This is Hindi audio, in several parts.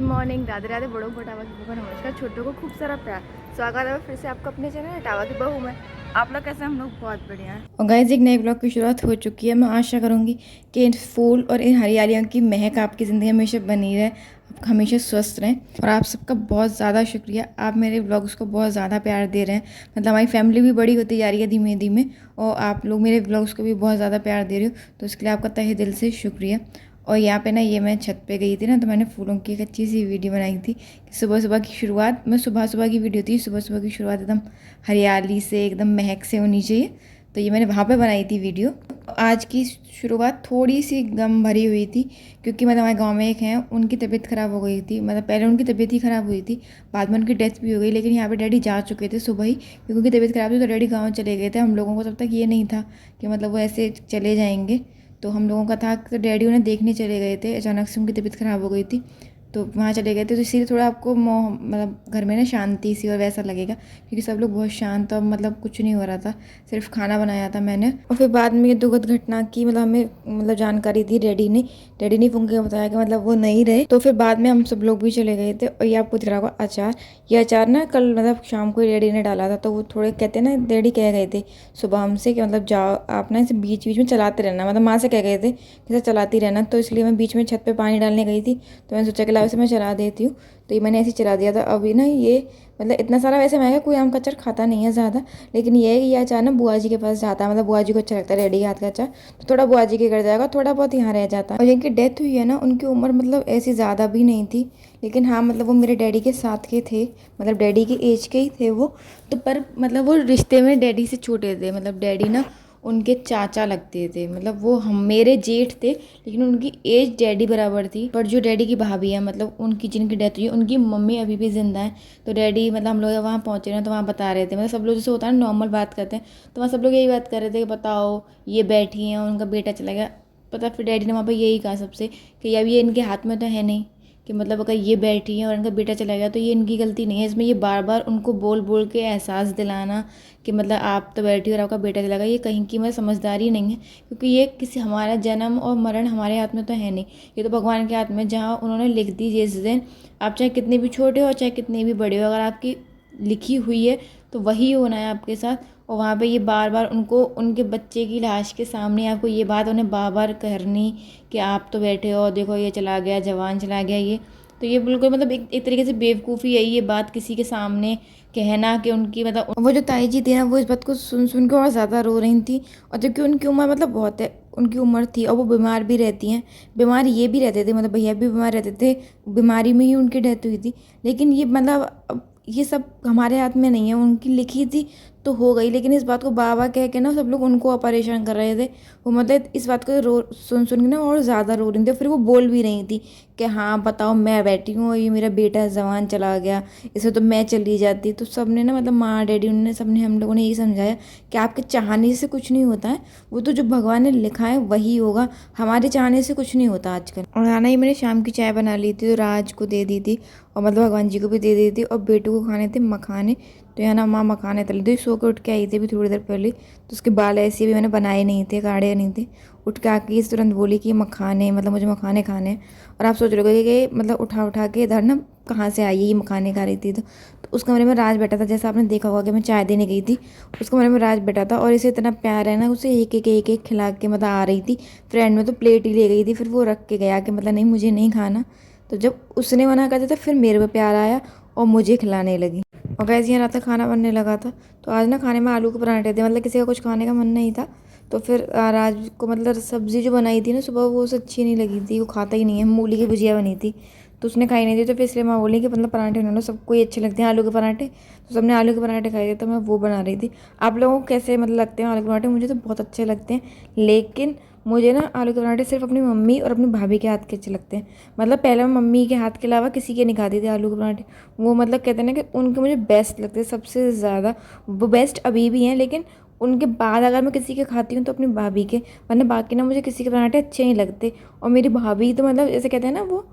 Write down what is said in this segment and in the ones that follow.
मॉर्निंग, राधे राधे। बड़ों को टावा की बहू का नमस्कार, छोटों को खूब सारा प्यार। स्वागत है फिर से आपका अपने चैनल टावा की बहू में। आप लोग कैसे? हम लोग बहुत बढ़िया हैं। और गाइस, एक नए ब्लॉग की शुरुआत हो चुकी है। मैं आशा करूंगी कि इन फूल और इन हरियालियों की महक आपकी ज़िंदगी में हमेशा बनी रहे, आप हमेशा स्वस्थ रहें। और आप सबका बहुत ज़्यादा शुक्रिया, आप मेरे ब्लॉग्स को बहुत ज़्यादा प्यार दे रहे हैं। मतलब हमारी फैमिली भी बड़ी होती जा रही है धीमे धीमे, और आप लोग मेरे ब्लॉग्स को भी बहुत ज़्यादा प्यार दे रहे हो, तो इसके लिए आपका तहे दिल से शुक्रिया। और यहाँ पे ना, ये मैं छत पे गई थी ना, तो मैंने फूलों की एक अच्छी सी वीडियो बनाई थी कि सुबह सुबह की शुरुआत, मैं सुबह सुबह की वीडियो थी, सुबह सुबह की शुरुआत एकदम हरियाली से, एकदम महक से होनी चाहिए। तो ये मैंने वहाँ पे बनाई थी वीडियो। आज की शुरुआत थोड़ी सी गम भरी हुई थी, क्योंकि मतलब हमारे गाँव में एक हैं, उनकी तबीयत ख़राब हो गई थी। मतलब पहले उनकी तबीयत ही ख़राब हुई थी, बाद में उनकी डेथ भी हो गई। लेकिन यहाँ पे डैडी जा चुके थे सुबह ही, क्योंकि उनकी तबीयत ख़राब थी, तो डैडी गाँव चले गए थे। हम लोगों को तब तक ये नहीं था कि मतलब वो ऐसे चले जाएंगे। तो हम लोगों का था तो डैडी उन्हें देखने चले गए थे, अचानक से उनकी तबीयत ख़राब हो गई थी, तो वहाँ चले गए थे। तो इसीलिए थोड़ा आपको मतलब घर में ना शांति सी और वैसा लगेगा, क्योंकि सब लोग बहुत शांत, और मतलब कुछ नहीं हो रहा था, सिर्फ खाना बनाया था मैंने। और फिर बाद में ये दुखद घटना की मतलब हमें मतलब जानकारी दी डैडी ने फोन करके बताया कि मतलब वो नहीं रहे। तो फिर बाद में हम सब लोग भी चले गए थे। और ये आपको दिख रहा होगा अचार, ये अचार ना कल मतलब शाम को डैडी ने डाला था, तो वो थोड़े कहते हैं ना, डैडी कह गए थे सुबह हमसे कि मतलब जाओ आप ना इसे बीच बीच में चलाते रहना, मतलब माँ से कह गए थे कि इसे चलाती रहना। तो इसलिए मैं बीच में छत पे पानी डालने गई थी, तो मैंने सोचा कि लाओ इसे मैं चला देती हूँ। तो ये मैंने ऐसे ही चला दिया था। अभी ना ये मतलब इतना सारा वैसे महंगा कोई आम का अचार खाता नहीं है ज़्यादा, लेकिन ये है कि ये अचार ना बुआ जी के पास जाता है, मतलब बुआ जी को अच्छा लगता है डैडी के हाथ का अचार, तो थोड़ा बुआ जी के घर जाएगा, थोड़ा बहुत यहाँ रह जाता है। और जिनकी डेथ हुई है ना, उनकी उम्र मतलब ऐसी ज़्यादा भी नहीं थी, लेकिन हाँ मतलब वो मेरे डैडी के साथ के थे, मतलब डैडी की एज के ही थे वो। तो पर मतलब वो रिश्ते में डैडी से छोटे थे, मतलब डैडी ना उनके चाचा लगते थे, मतलब वो हम मेरे जेठ थे, लेकिन उनकी एज डैडी बराबर थी। पर जो डैडी की भाभी है, मतलब उनकी जिनकी डेथ हुई, उनकी मम्मी अभी भी जिंदा है। तो डैडी मतलब हम लोग वहाँ पहुँचे ना, तो वहाँ बता रहे थे, मतलब सब लोग जैसे होता है नॉर्मल बात करते हैं, तो वहाँ सब लोग यही बात कर रहे थे कि बताओ ये बैठी हैं, उनका बेटा चला गया। पता फिर डैडी ने वहाँ पर यही कहा सबसे कि अब ये इनके हाथ में तो है नहीं, कि मतलब अगर ये बैठी हैं और इनका बेटा चला गया तो ये इनकी गलती नहीं है इसमें। ये बार बार उनको बोल बोल के एहसास दिलाना कि मतलब आप तो बैठी और आपका बेटा चला गया, ये कहीं की मतलब समझदारी नहीं है, क्योंकि ये किसी हमारा जन्म और मरण हमारे हाथ में तो है नहीं, ये तो भगवान के हाथ में। जहाँ उन्होंने लिख दी जिस दिन, आप चाहे कितने भी छोटे हो चाहे कितने भी बड़े हो, अगर आपकी लिखी हुई है तो वही होना है आपके साथ। और वहाँ पे ये बार बार उनको उनके बच्चे की लाश के सामने आपको ये बात उन्हें बार बार करनी कि आप तो बैठे हो, देखो ये चला गया, जवान चला गया ये। तो ये बिल्कुल मतलब एक तरीके से बेवकूफ़ी है ये बात किसी के सामने कहना कि उनकी मतलब। वो जो ताई जी थी ना, वो इस बात को सुन सुन के और ज़्यादा रो रही थी, और जबकि उनकी उम्र मतलब बहुत है, उनकी उम्र थी, और वो बीमार भी रहती हैं, बीमार ये भी रहते थे, मतलब भैया भी बीमार रहते थे, बीमारी में ही उनकी डेथ हुई थी। लेकिन ये मतलब अब ये सब हमारे हाथ में नहीं है, उनकी लिखी थी तो हो गई, लेकिन इस बात को बाबा कह के ना सब लोग उनको परेशान कर रहे थे। वो मतलब इस बात को रो सुन सुन के ना और ज़्यादा रो रही थी। फिर वो बोल भी रही थी कि हाँ बताओ, मैं बैठी हूँ और ये मेरा बेटा जवान चला गया, इसे तो मैं चली जाती। तो सब ने ना मतलब माँ डैडी उन्होंने सबने हम लोगों ने यही समझाया कि आपके चाहने से कुछ नहीं होता है, वो तो जो भगवान ने लिखा है वही होगा, हमारे चाहने से कुछ नहीं होता आजकल। और खाना ही मैंने शाम की चाय बना ली थी, तो राज को दे दी थी, और मतलब भगवान जी को भी दे दी थी, और बेटू को खाने थे मखाने। तो यहाँ ना माँ मखाने तले दी, सो के उठ के आई थी अभी थोड़ी देर पहले, तो उसके बाल ऐसे भी मैंने बनाए नहीं थे, काढ़े नहीं थे। उठ के आके इस तुरंत बोली कि मखाने, मतलब मुझे मखाने खाने हैं। और आप सोच रहे हो कि मतलब उठा उठा के इधर ना कहाँ से आई है ये मखाने खा रही थी। तो उस कमरे में राज बैठा था, जैसा आपने देखा होगा कि मैं चाय देने गई थी, उस कमरे में राज बैठा था, और इसे इतना प्यार है ना, उसे एक एक खिला के मतलब आ रही थी। फ्रेंड में तो प्लेट ही ले गई थी, फिर वो रख के गया कि मतलब नहीं मुझे नहीं खाना। तो जब उसने मना कर दिया था, फिर मेरे पे प्यार आया और मुझे खिलाने लगी। और गैस यहाँ रात का खाना बनने लगा था, तो आज ना खाने में आलू के पराठे थे, मतलब किसी का कुछ खाने का मन नहीं था। तो फिर राज को मतलब सब्ज़ी जो बनाई थी ना सुबह, वो उसे अच्छी नहीं लगी थी, वो खाता ही नहीं है। मूली की भुजिया बनी थी तो उसने खाई नहीं थी, तो फिर इसलिए माँ बोली कि मतलब पराठे बना लो, सबको ही अच्छे लगते हैं आलू के पराठे। तो सबने आलू के पराठे खाए थे, तो मैं वो बना रही थी। आप लोगों को कैसे मतलब लगते हैं आलू के पराठे? मुझे तो बहुत अच्छे लगते हैं, लेकिन मुझे ना आलू के पराठे सिर्फ अपनी मम्मी और अपनी भाभी के हाथ के अच्छे लगते हैं। मतलब पहले मैं मम्मी के हाथ के अलावा किसी के नहीं खाती थी आलू के पराठे। वो मतलब कहते हैं ना कि उनके मुझे बेस्ट लगते हैं सबसे ज़्यादा, वो बेस्ट अभी भी हैं, लेकिन उनके बाद अगर मैं किसी के खाती हूँ तो अपनी भाभी के, वरना बाकी ना मुझे किसी के पराठे अच्छे नहीं लगते। और मेरी भाभी तो मतलब जैसे कहते हैं ना, वो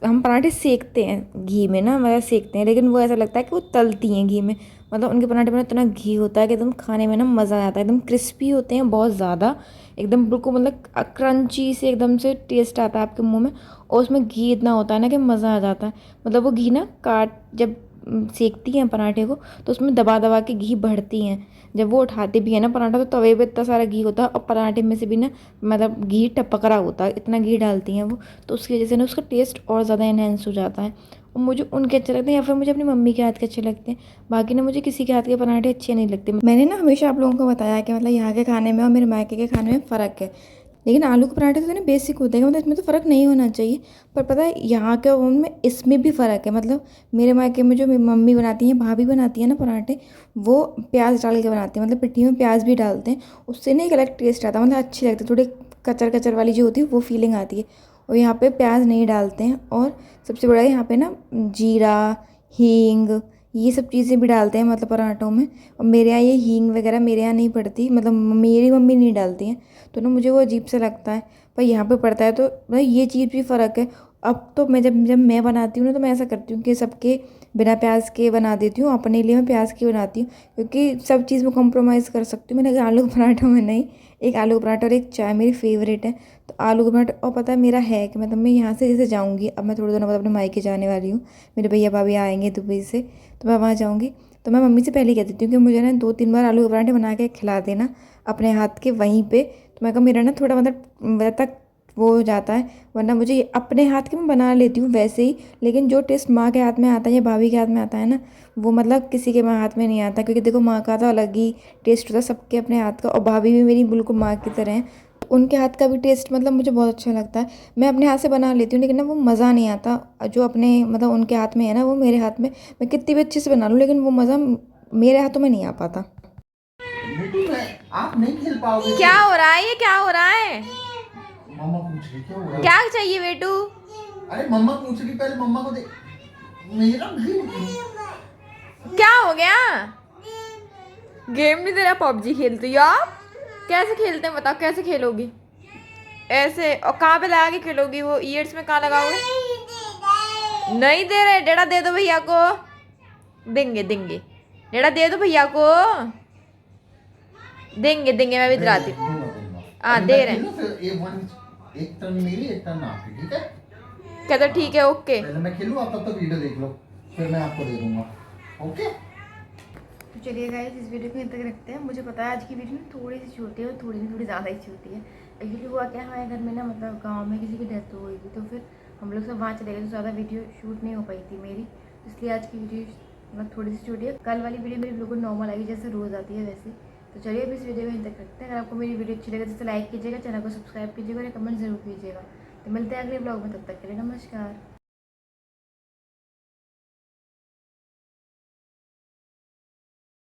हम पराठे सेकते हैं घी में ना, मतलब सेकते हैं, लेकिन वो ऐसा लगता है कि वो तलती हैं घी में। मतलब उनके पराठे में इतना घी होता है कि एकदम खाने में ना मज़ा आ जाता है, एकदम क्रिस्पी होते हैं बहुत ज़्यादा, एकदम बिल्कुल मतलब क्रंची से एकदम से टेस्ट आता है आपके मुंह में। और उसमें घी इतना होता है ना कि मज़ा आ जाता है। मतलब वो घी ना काट जब सेकती हैं पराठे को, तो उसमें दबा दबा के घी बढ़ती हैं। जब वो उठाते भी है ना पराठा, तो तवे पे इतना सारा घी होता है और पराठे में से भी ना मतलब घी टपक रहा होता है, इतना घी डालती हैं वो। तो उसकी वजह से ना उसका टेस्ट और ज़्यादा इन्हेंस हो जाता है। और मुझे उनके अच्छे लगते हैं, या फिर मुझे अपनी मम्मी के हाथ के अच्छे लगते हैं। बाकी ना मुझे किसी के हाथ के पराठे अच्छे नहीं लगते। मैंने ना हमेशा आप लोगों को बताया कि मतलब यहाँ के खाने में और मेरे मायके के खाने में फ़र्क है। लेकिन आलू के पराठे तो ना बेसिक होते हैं, मतलब इसमें तो फ़र्क नहीं होना चाहिए। पर पता है यहाँ के उनमें इसमें भी फ़र्क है। मतलब मेरे मायके में जो मेरी मम्मी बनाती हैं, भाभी बनाती है ना पराठे, वो प्याज डाल के बनाती हैं, मतलब पिट्ठी में प्याज भी डालते हैं। उससे ना एक अलग टेस्ट आता है, मतलब अच्छी लगती है, थोड़ी कचर कचर वाली जो होती है वो फीलिंग आती है। और यहाँ पे प्याज नहीं डालते हैं। और सबसे बड़ा यहाँ पे ना जीरा, हींग, ये सब चीज़ें भी डालते हैं मतलब पराठों में। और मेरे यहाँ ये हींग वगैरह मेरे यहाँ नहीं पड़ती, मतलब मेरी मम्मी नहीं डालती हैं। तो ना मुझे वो अजीब सा लगता है, पर यहाँ पे पड़ता है। तो मतलब ये चीज़ भी फ़र्क है। अब तो मैं जब जब मैं बनाती हूँ ना, तो मैं ऐसा करती हूँ कि सबके बिना प्याज के बना देती हूँ, अपने लिए मैं प्याज की बनाती हूँ, क्योंकि सब चीज़ में कॉम्प्रोमाइज़ कर सकती हूँ। मैंने कहा आलू के पराठों में नहीं। एक आलू का पराठा और एक चाय मेरी फेवरेट है। तो आलू का पराठा, और पता है मेरा है कि मतलब मैं यहाँ से जैसे जाऊँगी, अब मैं थोड़े दिनों बाद अपने मायके जाने वाली हूँ, मेरे भैया भाभी आएंगे दुबई से, तो मैं वहाँ जाऊँगी। तो मैं मम्मी से पहले ही कह देती हूँ कि मुझे ना 2-3 बार आलू के पराठे बना के खिला देना अपने हाथ के वहीं पे। तो मैं कहा मेरा ना थोड़ा मतलब तक वो हो जाता है, वरना मुझे अपने हाथ के मैं बना लेती हूँ वैसे ही, लेकिन जो टेस्ट माँ के हाथ में आता है या भाभी के हाथ में आता है ना, वो मतलब किसी के माँ हाथ में नहीं आता। क्योंकि देखो माँ का तो अलग ही टेस्ट होता है सबके अपने हाथ का, और भाभी भी मेरी बिल्कुल माँ की तरह है। तो उनके हाथ का भी टेस्ट मतलब मुझे बहुत अच्छा लगता है। मैं अपने हाथ से बना लेती हूँ, लेकिन ना वो मज़ा नहीं आता जो अपने मतलब उनके हाथ में है ना, वो मेरे हाथ में मैं कितनी भी अच्छे से बना लूँ, लेकिन वो मज़ा मेरे हाथों में नहीं आ पाता। बेटू मैं आप नहीं खेल पाओगे। क्या हो रहा है, ये क्या हो रहा है? मम्मा पूछ रही क्या हो रहा है? क्या चाहिए बेटू? अरे मम्मा पूछ रही, पहले मम्मा को दे। मेरा क्या हो गया? गेम नहीं दे रहा, पबजी खेलती हो आप? कैसे खेलते हैं बताओ, कैसे खेलोगी? ऐसे? और कहाँ पे लगा के खेलोगी? वो ईयर्स में कहाँ लगाओगे? नहीं दे रहे, डेढ़ा दे दो भैया को। देंगे देंगे, डेढ़ा दे दो भैया को। देंगे देंगे, मैं भी दिलाती हूँ। दूंगा दूंगा। हाँ अभी दे मैं रहे हैं। खेलूं फिर एक टर्न मेरी एक टर्न आपकी, ठीक है? कहते हाँ, ठीक है, ओके। पहले मैं खेलूं, आप तब तक वीडियो देख लो, फिर मैं आपको दे दूंगा। ओके। तो चलिए गाइस, इस वीडियो को यहीं तक रखते हैं। मुझे पता है आज की वीडियो थोड़ी सी छोटी है और थोड़ी ज़्यादा ही छोटी है। एक्चुअली हुआ क्या, हमारे घर में ना मतलब गांव में किसी की डेथ हो गई थी, तो फिर हम लोग सब वहाँ चले गए, तो ज़्यादा वीडियो शूट नहीं हो पाई थी मेरी। इसलिए आज की वीडियो मतलब थोड़ी सी छोटी है। कल वाली वीडियो मेरी बिल्कुल नॉर्मल आएगी, जैसे रोज़ आती है वैसे। तो चलिए अब इस वीडियो को यहीं तक रखते हैं। अगर आपको मेरी वीडियो अच्छी लगे तो लाइक कीजिएगा, चैनल को सब्सक्राइब कीजिएगा और कमेंट जरूर कीजिएगा। तो मिलते हैं अगले ब्लॉग में, तब तक के लिए नमस्कार।